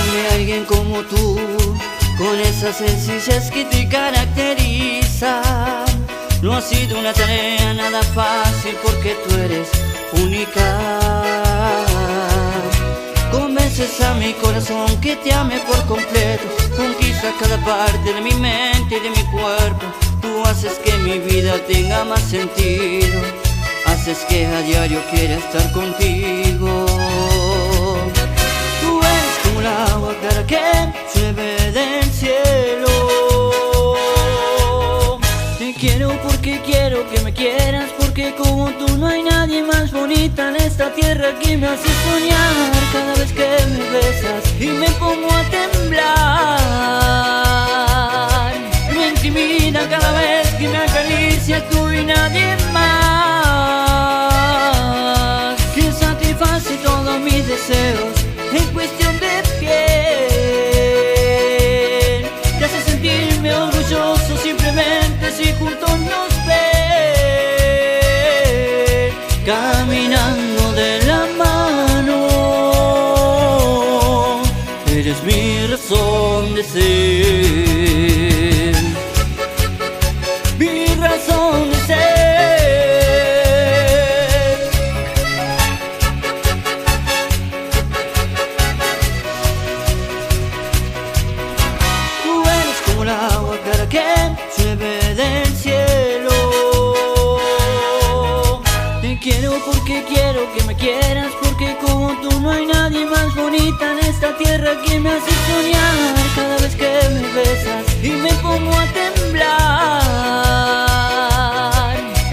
encontrarme a alguien como tú, con esas sencillez que te caracterizan. No ha sido una tarea nada fácil porque tú eres única. Convences a mi corazón que te ame por completo, conquistas cada parte de mi mente y de mi cuerpo. Tú haces que mi vida tenga más sentido, haces que a diario quiera estar contigo. Tú eres como el agua clara que llueve del cielo. Te quiero porque quiero que me quieras, porque como tú no hay nadie más bonita en esta tierra que me hace soñar cada vez que me besas y me pongo a temblar. Me intimida cada vez que me acaricias tú y nadie más, que satisface todos mis deseos en cuestión de piel. Te hace sentirme orgulloso simplemente si juntos nos ven, caminando de la mano. Eres mi razón de ser, mi razón de ser. Tú eres como el agua clara que llueve del cielo. Te quiero porque quiero que me quieras, porque como tú no hay nadie más bonita en esta tierra que me hace soñar cada vez que me besas y me pongo a temblar.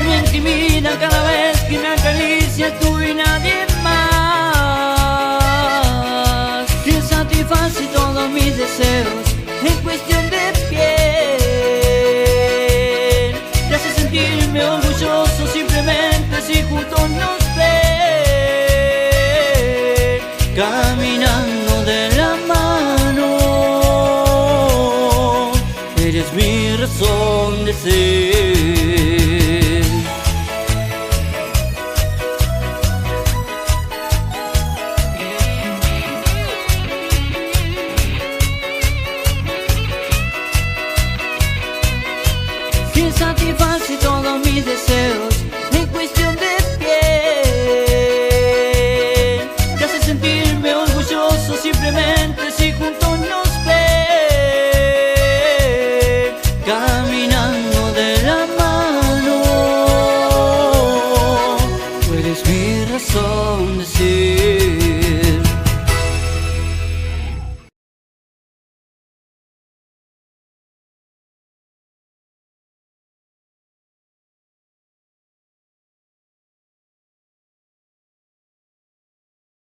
Me intimida cada vez que me acaricias tú y nadie más, que satisface todos mis deseos en cuestión de piel. Te hace sentirme orgulloso simplemente si juntos nos ven, caminando de la mano. Eres mi razón de ser. Que satisface todos mis deseos